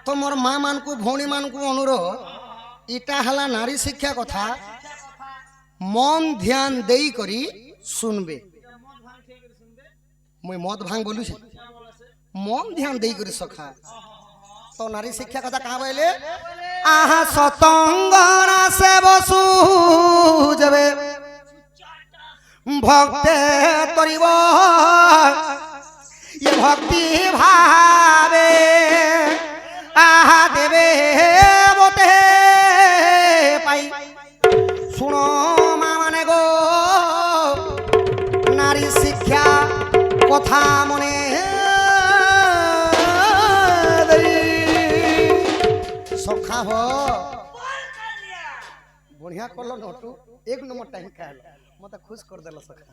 तो मोर माँ मान को भौणी मान को अनुरोध इटा हला नारी शिक्षा कथा मन ध्यान देई करी सुनबे मुई मद भांग बोलू छे मन ध्यान देई करी सखा तो नारी शिक्षा कथा कहाँ बोले आहा सतंगना से बसु जबे भक्ते तरिब ये भक्ति भावे आहा देवे बोते पाई सुनो माने गो नारी शिक्षा कथा मने सखा हो बढ़िया करलो नटू एक नंबर टाइम कहलो मत खुश कर देलो सखा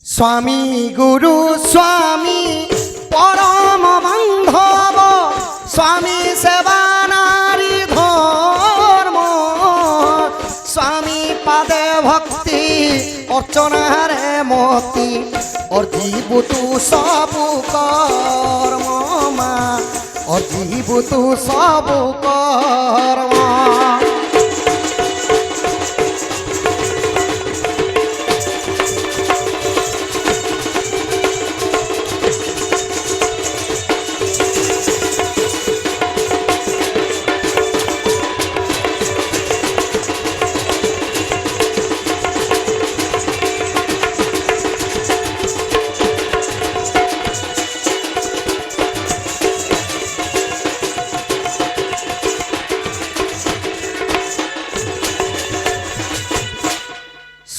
स्वामी गुरु स्वामी परम बंधव स्वामी सेवा नारी धर्म स्वामी पादे भक्ति अर्चना रे मोती और जीव तू सब कर्म माँ और जीव तू सब कर्म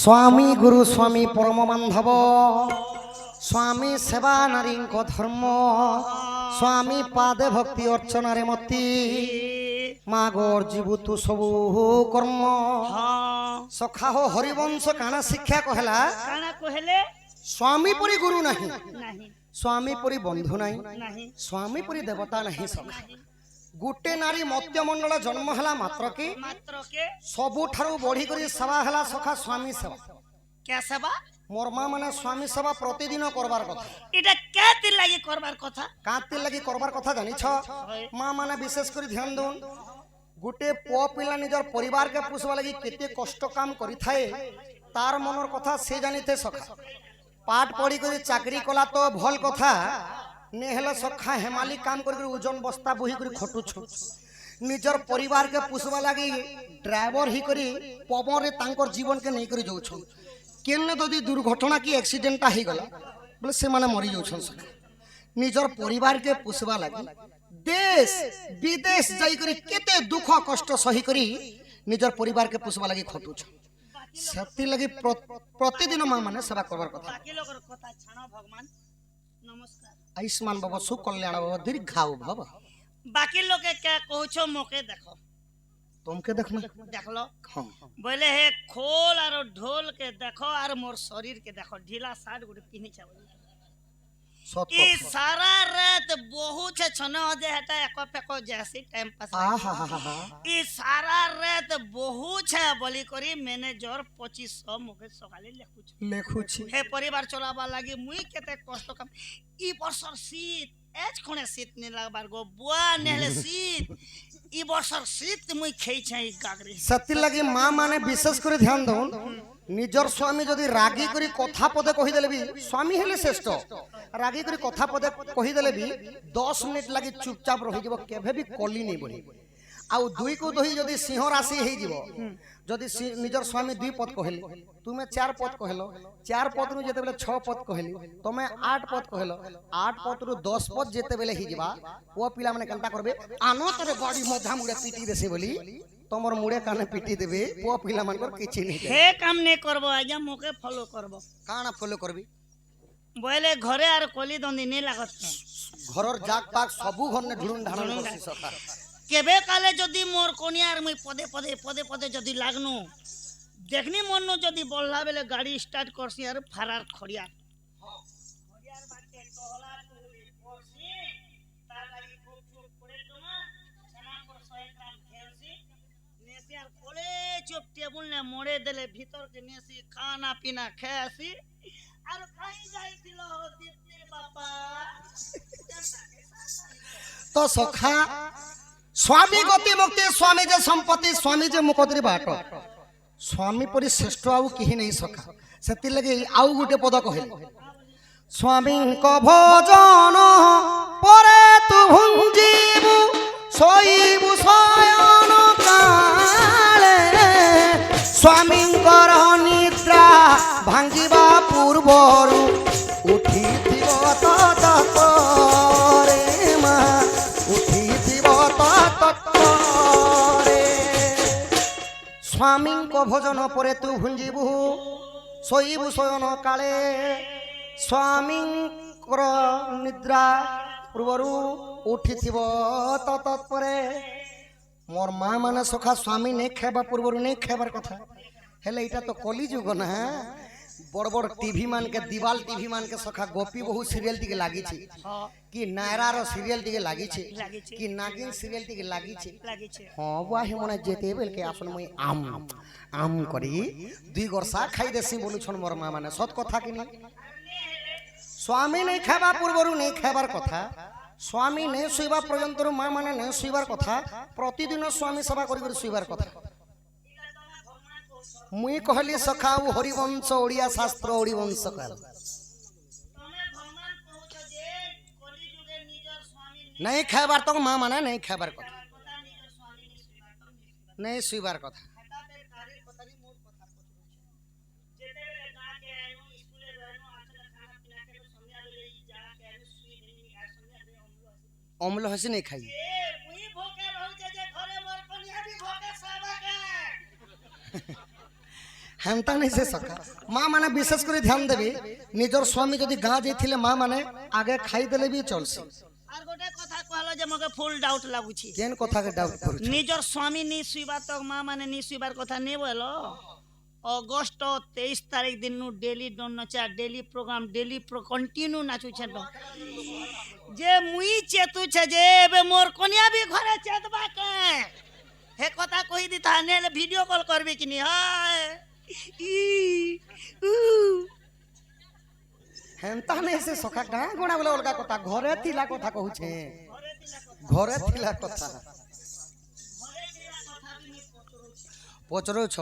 स्वामी गुरु स्वामी परम बांधव स्वामी सेवा नारी धर्म स्वामी पादे भक्ति अर्चना रे मती मागोर जीवु तु सबु कर्म सखा हो हरिवंश काना शिक्षा कहला स्वामी परी गुरु नहीं स्वामी परी बंधु नहीं स्वामी परी देवता नहीं सखा गुटे नारी मत्य मंडल जन्म हला मात्र के सबु ठारू बढ़ी करी सेवा हला सखा स्वामी सेवा क्या सेवा मोर मां माने स्वामी सेवा प्रतिदिन करबार कथा इटा काते लागि करबार कथा काते लागि करबार कथा जानि छ मां माने विशेष करी ध्यान दोन गुटे पुओ पिला निजर परिवार के पुसवा लागि केते कष्ट काम करि थाए तार मनर कथा से जानिते सखा पाठ पढ़ी करी चाकरी कला तो भल कथा नेहले सखा हेमाली काम कर ओजन बस्ता बोही कर खटु निजर परिवार के पुसवा लगी ड्राइवर ही करी पवन रे तांकर जीवन के नहीं करी जाउछन केने जदि दुर्घटना की एक्सीडेंट ही गला बोले से माने मरी जाउछन सखा निजर परिवार के पुसवा लगी देश विदेश जाई करी केते दुख कष्ट सही करी निजर परिवार के पुसवा लगी खटु सती लगी प्रतिदिन मां माने सेवा करबार कथा बाकी लोगर कथा छानो भगवान नमस्कार आयुष्मान बाबा सुकल्याण बाबा दीर्घायु भव बाकी लोग के क्या कहछो मोके देखो तुमके देखना देखलो हां बोले हे खोल और ढोल के देखो और मोर शरीर के देखो ढीला शर्ट गुड पिनी चावल सत ई सारा रात बहुत छे छनो दे हटा एको फेको जैसी टाइम पास ई सारा रात बहुत छे बोली करी मैनेजर 2500 मोके सकाले लेखुछि हे परिवार चलाबा लागि मुई केते कष्ट काम ई बर्षर शीत एज कोने शीत नि लागबार गो बुआ नेले शीत ई बर्षर शीत मुई खई छै गागरी सती लगी मां माने विशेष करे ध्यान दउन निजर स्वामी जदि रागी करी कथा पदे कहि देले भी स्वामी हेले श्रेष्ठ रागी करी कथा पदे कहि देले भी 10 मिनिट लगी चुपचाप रहि जबो केभे भी कली नहीं बढ़ी आउ दुई को दही जदि सिंह राशि हे जीवो जदि निजर स्वामी 2 पद कहले तुमे 4 पद कहलो 4 पद रु जेते बेले 6 पद कहली तमे 8 पद कहलो 8 पद रु 10 पद जेते बेले ही जीवा ओ पिला माने कंटा करबे आनो तरे गाड़ी मधा मुड़े पीटी देसे बोली तमर मुड़े काने पीटी देबे ओ पिला मानकर किछि नहीं हे काम नहीं करबो आजा मोके फॉलो करबो काना फॉलो करबी बोले घरे आर कोली दंदी नहीं लागत घरर जाग पाक सबु घर ने ढुंढ ढाणन करसी सखा केबे काले जदि मोर कोनियार मुई पदे पदे पदे पदे जदि लागनु देखनी मन जदि बोलला बेले गाड़ी स्टार्ट करसी आर फरार खड़िया खड़ियार बाटे टहला टहली करसी तार लागि खूब चुप पड़े तमा सना पर 100 ग्राम घेलसी नेसी आर कोले चुप टेबल ने मोड़े देले भीतर के नेसी खाना पीना खासी आर कहीं जाई दिलो हो दीप्ति बापा तो सखा स्वामी गति मुक्ति स्वामी जे संपत्ति स्वामी जे मुकदरी बाट स्वामी परि श्रेष्ठ आउ केही नहीं सखा सेति लगे आउ गुटे पद कहले स्वामी को भोजन परे तु भुंजीबु सोईबु शयन काले स्वामी निद्रा भांगिबा पूर्वरु उठी तत्परे मा उठी तत्परे स्वामी को भोजन परे तु भुंजीबु सोईबु शयन काले स्वामी निद्रा पूर्वरु उठी तत्परे मोर माँ माने सखा स्वामी नहीं खाइबा पूर्वरु नहीं खाइबार कथा हेले इटा तो कली जुग ना बड़ बड़ टीवी मान के दीवाल टीवी मान के सखा गोपी बहु सीरियल टिके लागी छी कि नायरा रो सीरियल टिके लागी छी कि नागिन सीरियल टिके लागी छी हां वाही मने जेते बेल के आसन मई आम आम करी दुई गरसा खाई देसी बोलु छन मोर माँ माने सत कथा कि नहीं स्वामी नहीं खाइबा पूर्वरु नहीं खाइबार कथा स्वामी नहीं शुवा पर्यंत माँ माने नहीं शुवार कथा प्रतिदिन स्वामी सेवा करी शुवार कथा मुई कहली सखाऊ हरिवंश ओडिया शास्त्र हरिवंश कहल नहीं खाइबार तो माँ माने नहीं खाइबार कथा नहीं शुवार कथा अम्ल हसी नहीं खाई हेमता नहीं से सका माँ माने विशेष कर ध्यान देवी निजर स्वामी जदि गाँ जाइथिले माँ माने आगे खाई देले भी चलसी आर गोटे कथा कहलो जे मके फुल डाउट लागुछि केन कथा के डाउट करू निजर स्वामी नि सुइबा तक माँ माने नि सुइबार कथा नै बोलो अगस्त 23 तारीख दिन नु डेली डोन नचा डेली प्रोग्राम डेली कंटिन्यू नाचु छ जे मुई चेतु छ जे बे मोर कोनिया भी घरे चेतबा के हे कथा कहि दिता ने वीडियो कॉल करबे कि नि हाय हेमता नहीं से सखा गाँ गोणा बोले अलगा कथा घरे थिला कथा कहू छे घरे थिला कथा पचरो छ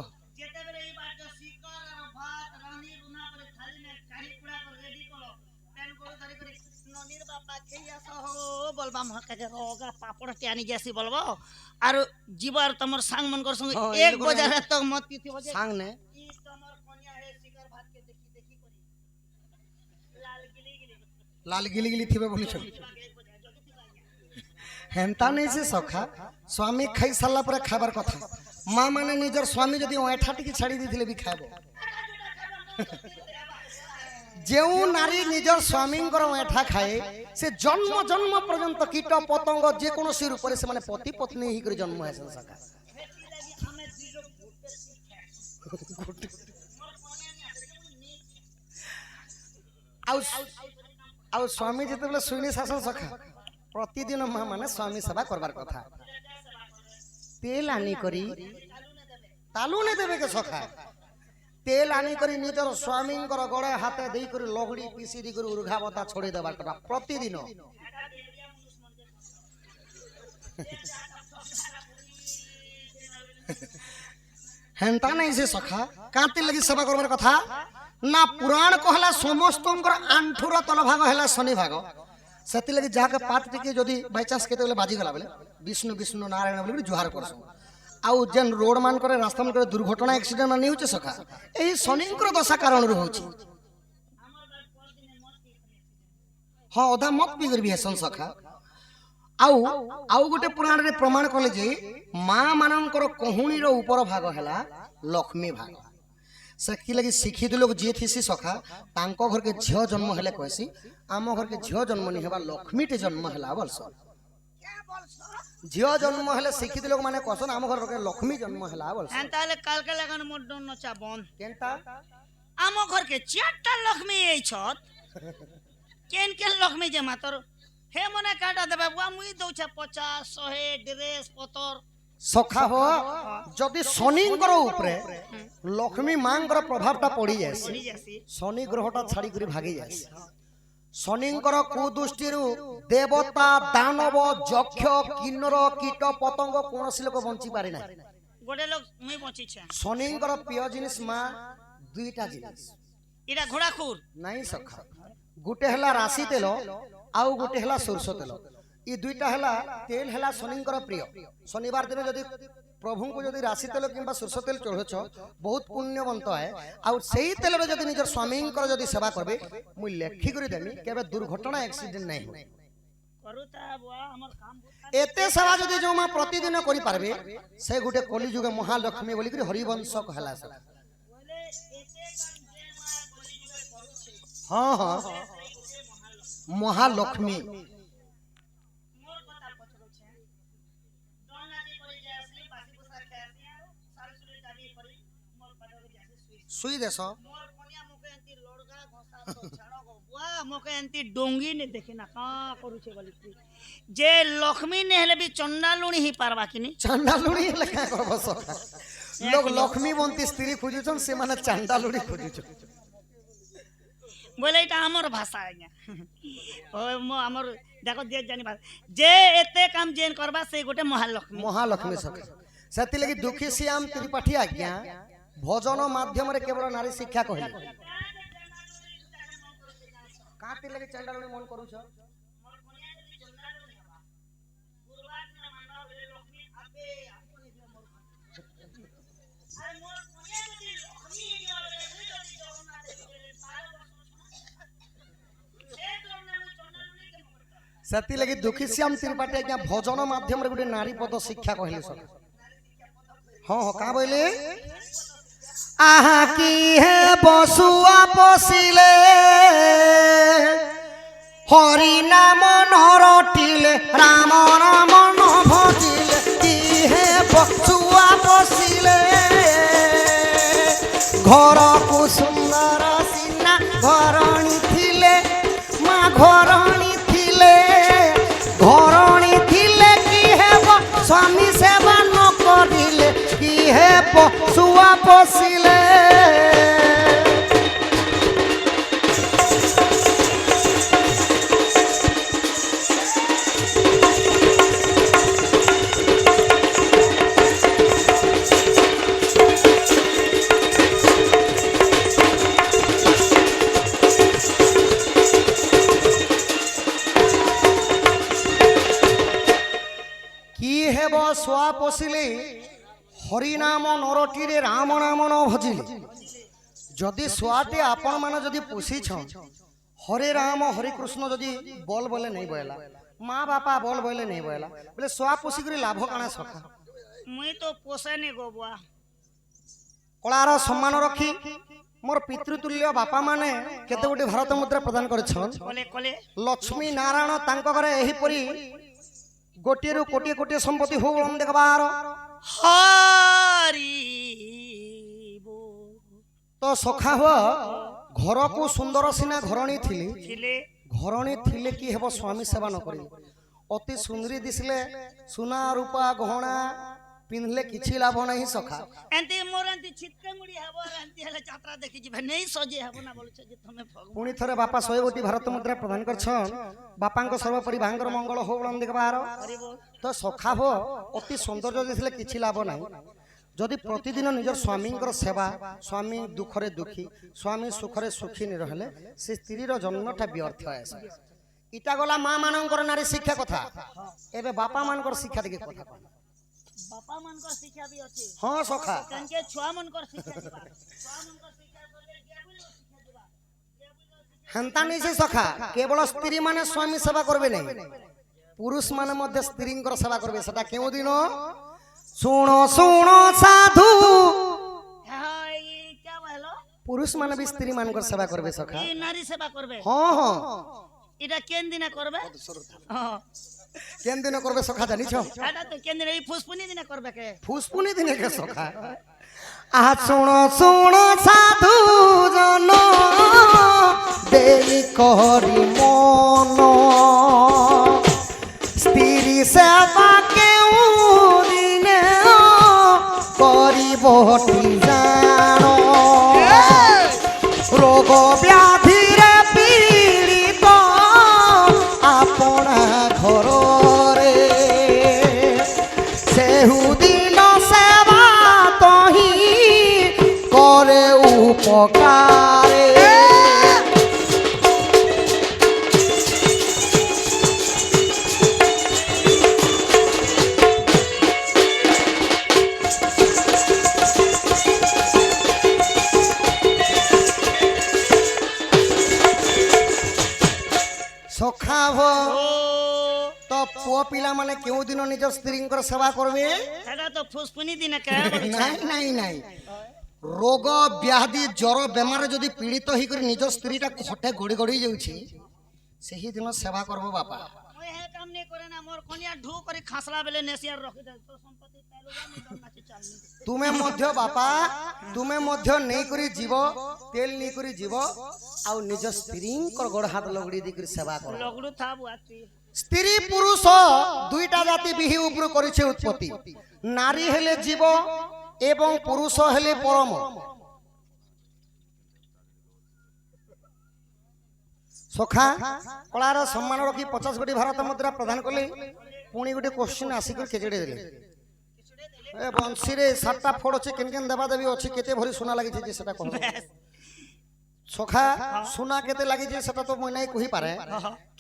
बोलबा महका के होगा पापड़ त्यानी जैसी बोलबो आर जीवार तमर सांग मन कर संग एक बजार तक मत पीती हो जे सांग ने ई तमर कोनिया है शिकार भात के देखी देखी करी लाल गिली गिली थिबे बोली छ हेमता नहीं से सखा स्वामी खाई साला पर खाबार कथा माँ माने निजर स्वामी जदि ओठा टिकी छाड़ी दिथिले भी खाइबो जेउ नारी निजर स्वामी एठा खाए से जन्म जन्म पर्यंत कीट पतंग जे कोनो सी रूप से माने पति पत्नी ही कर जन्म है सका आउ स्वामी जते बेले सुनी शासन सखा प्रतिदिन मां माने स्वामी सेवा करबार कथा तेल आनी करी तालू ने देबे के सखा तेल आनी करी निजर स्वामी गड़े हाथे दे कर लहड़ी पीसी दी कर उर्घा बता छोड़ी देबार कथा प्रतिदिन हेंता नहीं से सखा कांति लगी सेवा करबार कथा ना पुराण कहला समस्त आंठुर तल भाग है शनि भाग से लगे जहाँ पात टिके जदि बाई चांस के बाजी गला बेले विष्णु विष्णु नारायण बोली जुहार करसु आउ जेन रोड मान करे रास्ता मान करे दुर्घटना एक्सीडेंट मान होचे सखा एही शनिंकर दशा कारण रो होची हां ओदा मत पी करबी हसन सखा आउ आउ गोटे पुराण रे प्रमाण कले जे मां मानकर कहुणी रो ऊपर भाग हैला लक्ष्मी भाग से कि लगी शिक्षित लोग जे थीसी सखा तांको घर के झियो जन्म हेले कहसी आम घर के झियो जन्म नहीं हेबा लक्ष्मी टे जन्म हेला बोलसो झियो जन्म हेले शिक्षित लोग माने कहसन आम घर के लक्ष्मी जन्म हेला बोलसो एंताले काल के लगन मोड डोन नचा बन केनता आम घर के चारटा लक्ष्मी ए छत केन के लक्ष्मी जे मातर हे मने काटा देबा बुआ मुई दउ छ 50 100 ड्रेस पतर सखा हो जदि शनि ऊपरे लक्ष्मी मांगर प्रभावटा पड़ी जाए शनि ग्रहटा छाड़ी कर भागी जाए শনিঙ্কর কুদৃষ্টিরু দেবতা দানব যক্ষ কিন্নর কীট পতঙ্গ কৌশি লোক বঞ্চি পারি না। গোটে লোক মুই বঞ্চিছে। শনিঙ্কর প্রিয় জিনিস মা দুইটা জিনিস এটা ঘোড়াখুর নাই সখা। গোটে হেলা রাশি তেল আউ গোটে হেলা সরষ তেল। ই দুইটা হেলা তেল হেলা শনিঙ্কর প্রিয়। শনিবার দিন যদি প্রভুଙ୍କୁ যদি রাশি তেল কিংবা সরষ তেল চড়ছ বহুত পুণ্যবন্ত হয়। আউ সেই তেলরে যদি নিজের স্বামীঙ্কর যদি সেবা করবে মুই লেখি করে দেমি কেবে দুর্ঘটনা অ্যাক্সিডেন্ট নাই হয়। କରୁତା ବୁଆ ଆମର କାମ এতে সেবা যদি যে মা প্রতিদিন করি পারবে সে গোটে কলিযুগে মহালক্ষ্মী বলি করে হরিবংশ কহলা সেটা। ବୋଲେ ଏତେ କାମ ଯେ ମା କଲିଯୁଗରେ କରୁଛି হ্যাঁ হ্যাঁ মহালক্ষ্মী ମୋର କଥା ପଛରୁଛେ ଦଣ୍ଡାଜି କରି ଯେ ଆସିଲି ବାସି ପୁସା ଖାଇସି ଆଉ ସାରସୁରି ଦାବି କରି ମୋର ପାଦରେ ଯାସି ସୁଇ শুই দেশ ମୋର କନିଆ ମୁକେ ଏନ୍ତି ଲଡଗା ଘଷା ତ ଛାଡ ଗো ବୁଆ ମୁକେ ଏନ୍ତି ଡୋଙ୍ଗି ନେ ଦେଖି না কা କରୁଛେ বলি যে লক্ষ্মী নে হেলে বি চন্ডালুଣି হি পারবা কিনি চান্ডালুড়ি লেখা করব সখা। লোক লক্ষ্মী বন্তি স্ত্রী খুঁজুছন সে মানে চান্ডালুড়ি খুঁজুছন। বলে এটা আমার ভাষা আজ্ঞা ও মো আমার দেখো যে জানি ভাষা যে এতে কাম জেন করবা সেই গোটে মহালক্ষ্মী মহালক্ষ্মী সখা। সেতিলাগি দুঃখী শ্যাম ত্রিপাঠী আজ্ঞা ভজন মাধ্যমে কেবল নারী শিক্ষা কহিলে। কাতি লাগি চান্ডালুড়ি মন করুছ সেতিলাগি দুঃখী শ্যাম ত্রিপাঠী আজ্ঞা ভজন মাধ্যমে গোটে নারী পদ শিক্ষা কহিলে সখা। হ্যাঁ হ্যাঁ কা বইলে আহা কি হে বসুয়া বসিলে হরি নাম নরটিলে রাম রাম ন ভজিলে কি হে বসুয়া বসিলে ঘরকু সুন্দর সিনা ঘরণী থিলে মা ঘরণী থিলে ঘরণী থিলে কি হেব স্বামী সেবা ন করিলে কি হে বসুয়া বসিলে। কি হেব সোয়া পশিলে হরিনাম নরটিরে রাম নাম ন ভজিলে। যদি সোয়াটি আপন মানে যদি পুষিছ হরে রাম হরে কৃষ্ণ যদি বল বলে নেই বয়লা মা বাপা বল বলে নেই বয়লা বলে সোয়া পুষি করে লাভ কাଣା সখা। মুই তো পোষানি গো বুয়া কଳାର সম্মান রক্ষি মোর পিতৃতুল্য বাপা মানে কেতে গোটি ভারত মুদ্রা প্রদান করেছন। কলে কলে লক্ষ্মী নারায়ণ তাঙ্ক ঘরে এহিপরি গোটিয়েরু কোটিয়ে কোটিয়ে সম্পত্তি হোম দেখবার হরি তো সখা হুয়া ঘরকু সুন্দর সিনা ঘরণী থিলি ଥିଲେ ঘরণী থিলে কি হেব স্বামী সেবা ন করি অতি সুন্দরী দিশলে সোনা রূপা গহনা পিঁধলে কিছু লাভ নাই সখা। এন্তি মোর এন্তি ছিটকে মুড়ি হব আর এন্তি হেলে যাত্রা দেখি যিবে নেই সজে হব না বলছে যে তুমি ভগবান পুনি থরে বাপা 100 কোটি ভারত মুদ্রা প্রদান করছন বাপাঙ্ক সর্বোপরি ভাঙ্গর মঙ্গল হো বলন দেখবার হরিব তো সখা হো অতি সৌন্দর্য দিশলে কিছু লাভ নাই। যদি প্রতিদিন নিজের স্বামীঙ্কর সেবা স্বামী দুঃখরে দুঃখী স্বামী সুখরে সুখী নি রহলে সে স্ত্রীর জন্মটা ব্যর্থ হয়। ইটা গলা মা মানঙ্কর নারী শিক্ষা কথা এবে বাপা মানকর শিক্ষা দিকে কথা কহ। বাপা মানকর শিক্ষা বি আছে হ্যাঁ সখা কানকে ছুয়া মানকর শিক্ষা দিবা ছুয়া মানকর শিক্ষা করলে কেবল শিক্ষা দিবা হেন্তা নিছে সখা কেবল স্ত্রী মানে স্বামী সেবা করবে নাই পুরুষ মানে মধ্যে স্ত্রীঙ্কর সেবা করবে সেটা কেউ দিন শুনো শুনো সাধু হ্যাঁ এই কে বলো পুরুষ মানে বি স্ত্রী মানকর সেবা করবে সখা। এই নারী সেবা করবে হ্যাঁ হ্যাঁ এটা কেন দিনা করবে হ্যাঁ কেন দিন করবে সখা জানিছ এটা তো কেন দিনা এই ফুসপুনি দিনা করবে কে ফুসপুনি দিনে কে সখা। আহা শুনো শুনো সাধু জন দেই করি মন স্ত্রী সেবা কেউ দিনে করিব জানো রোগ ব্যাধিরে পীড়িত উপকারে। সখা হো ও তো পুଅ ପିଲାମାନେ କେଉଁ ଦିନ ନିଜ ସ୍ତ୍ରୀଙ୍କର ସେବା କରିବେ? এটা তো ফুসফুনি দিনে কে ନାଇଁ ନାଇଁ ନାଇଁ, ରୋଗ ବ୍ୟାଧି ଜ୍ୱର ବେମାର ଯଦି ପୀଡ଼ିତ ହେଇକରି ନିଜ ସ୍ତ୍ରୀଟା ଖଟେ ଗଡ଼ି ଗଡ଼ି ଯାଉଛି, ସେହି ଦିନ ସେବା করব ବାପା। ওই হে কাম নে করে না মোর কনিয়া ঢু করে খাসলা বেলে নেসিয়ার রখি দে তো সম্পত্তি তাইলুগা নি দম নাচি চালনি ତୁମେ ମଧ୍ୟ ବାପା, ତୁମେ ମଧ୍ୟ ନେଇକରି ଯିବ, ତେଲ ନେଇକରି ଯିବ, ଆଉ ନିଜ ସ୍ତ୍ରୀଙ୍କର ଗୋଡ଼ ହାତ ଲଗଡ଼ି ଦେଇକରି ସେବା କର। লগড়ু থা বুয়াতি ସ୍ତ୍ରୀ ପୁରୁଷ ଦୁଇଟା ଜାତି ବିହି ଉପରୁ କରିছে ଉତ୍ପତ୍ତି। ନାରୀ ହେଲେ ଜୀବ ଏବଂ ପୁରୁଷ ହେଲେ ପରମ। ସଖା କଳାର ସମ୍ମାନ ରଖି 50 କୋଟି ଭାରତ ମୁଦ୍ରା ପ୍ରଦାନ କଲେ। ପୁଣି ଗୋଟେ କ୍ୱେଶ୍ଚିନ୍ ଆସିକରି ଖେଚେଡ଼ି ଦେଲେ। ଏ ବଂଶୀରେ 7ଟା ଫୋଡ଼ ଅଛି, କେନ୍ କେନ୍ ଦେବା ଦେବୀ ଅଛି, କେତେ ଭରି ସୁନା ଲାଗିছে ଯେ ସେଟା କହ। সখা সোনা কেতে লাগিছে সেটা তো মই নাই কহি পারে,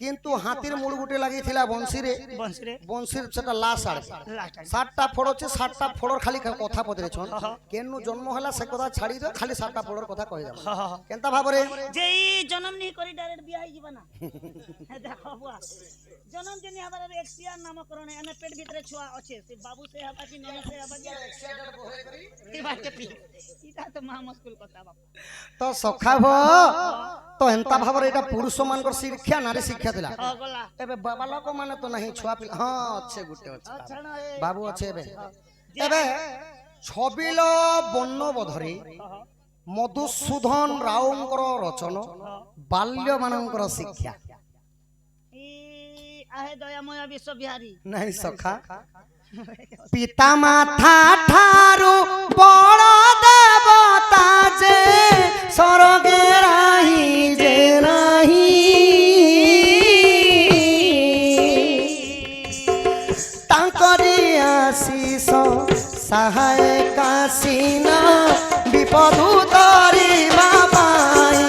কিন্তু হাতির মূল গুটে লাগিছিলা বংশীরে। বংশীরে বংশীর সেটা লাশ আড়ে লাস্ট 7টা ফোড় আছে, 7টা ফোড়র খালি কথা পদরেছন। কেনু জন্ম হলা সে কথা ছাড়ি দে, খালি 7টা ফোড়র কথা কই দাও। কেনতা ভাবরে যেই জনম নি করি ডাইরেক্ট বিয়া হই যাবা না দেখো বুয়া জনম জনি আবার এক্সিয়ার নামকরণ এনে পেট ভিতরে ছুয়া আছে, সে বাবু সে হবা কি নন সে হবা কি এই বাটে পি এটা তো মহা মুশকিল কথা বাবা। তো সখা ভ তো এন্তা ভাবরে এটা পুরুষ মানকর শিক্ষা, নারী শিক্ষা দিলা। গলা এবে বাবা লোক মানে তো নাই, ছুয়া পিলা হ্যাঁ আছে, গুটে আছে ছাড়া বাবু আছে। এবে এবে ছবিল বর্ণবধরে মধুসূদন রাওঙ্কর রচন বাল্য মানঙ্কর শিক্ষা। আহে দয়াময় বিশ্ববিহারী নাই সখা পিতা মাতা ঠারু বড় দেবতা যে স্বর্গে রাহি যে নাহি, তাঙ্করি আশিষ সহায় কাশিনা বিপদু তরিবা পাই,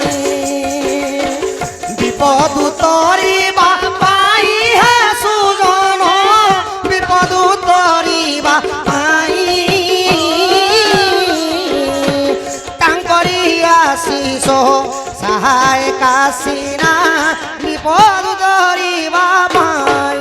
বিপদু তরিবা পাই হে সুজন, বিপদু তরিবা পাই, তাঙ্করি আশিষ সহায় কাশিনা বিপদু তরিবা পাই।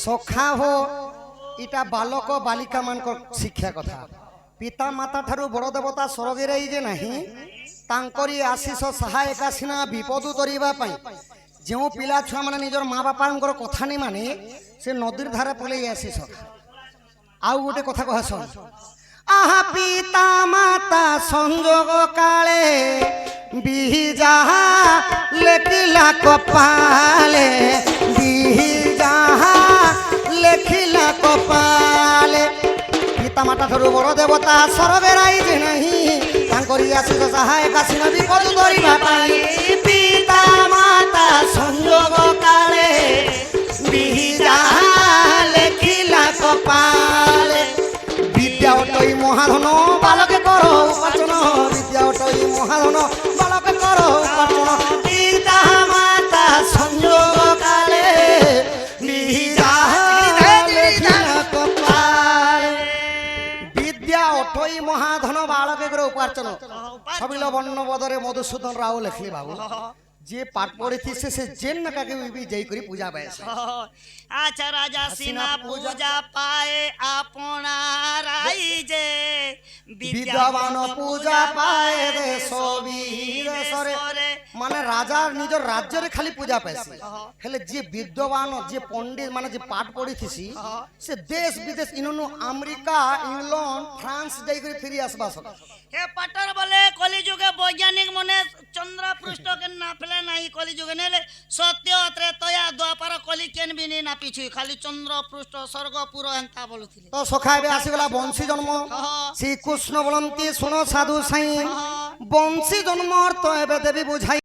সখা হো এটা বালক বালিকা মানকর শিক্ষা কথা। পিতা মাতা ঠারু বড় দেবতা স্বর্গে রই যে নাহি, তাঙ্করি আশিষ সহায়ক সিনা বিপদু তরিবা পাই। যে পিলা ছুয়া মানে নিজের মা বাপাঙ্কর কথা নি মানে সে নদীর ধারে পলাই আসি। সখা আউ গোটে কথা কহ শোন, আহা পিতা মাতা সংযোগ কালে বিহি যাহা লেখিলা কপালে, বিহি যাহা লেখিলা কপালে, পিতা মাতা ঠারু বড় দেবতা স্বর্গে রাই যে নাহি, তাঙ্করি আশিষ সহায়ক সিনা বিপদ তরিবা পাই। পিতা মাতা সংযোগ কালে বিহি যাহা লেখিলা কপালে, বিদ্যা অটই মহাধন বালকে কর উপার্জন, বিদ্যা অটই মহাধন বালকে কর উপার্জন, পিতা মাতা সংযোগ কালে বিহি যাহা লেখিলা কপালে, বিদ্যা অটই মহাধন বালকে কর উপার্জন। ছবিল বর্ণ বদরে মধুসূদন রাও লেখলি বাবু। যে পাঠ পড়িথিছে সে জেন নাকাকে বি যাই করে পূজা পাইছে আচ্ছা রাজা সিনা পূজা পায় আপনার যে বিদ্যাবান পূজা পায় দেশ বিদেশরে মানে রাজার নিজের রাজ্যের খালি পূজা পাইছে হেলে যে বিদ্যমান যে পণ্ডিত মানে যে পাঠ পড়িথিছি সে দেশ বিদেশ ইননু আমেরিকা ইংল্যান্ড ফ্রান্স যাই করে ফিরি আসবা সকা হে পাটর বলে কলিযুগে বৈজ্ঞানিক মনে চন্দ্র পৃষ্ঠকে না ফেলে নাই কলিযুগে নেলে সত্য ত্রেতয়া দ্বাপর কলি কেন বি নি না পিছুই খালি চন্দ্র পৃষ্ঠ স্বর্গপুর এন্তা বলুଥିଲେ তো সখা এবে আসিগলা বংশী জন্ম শ্রীকৃষ্ণ বলন্তি শুনো সাধু সাই বংশী জন্ম অর্থ এবে দেবী বুঝাই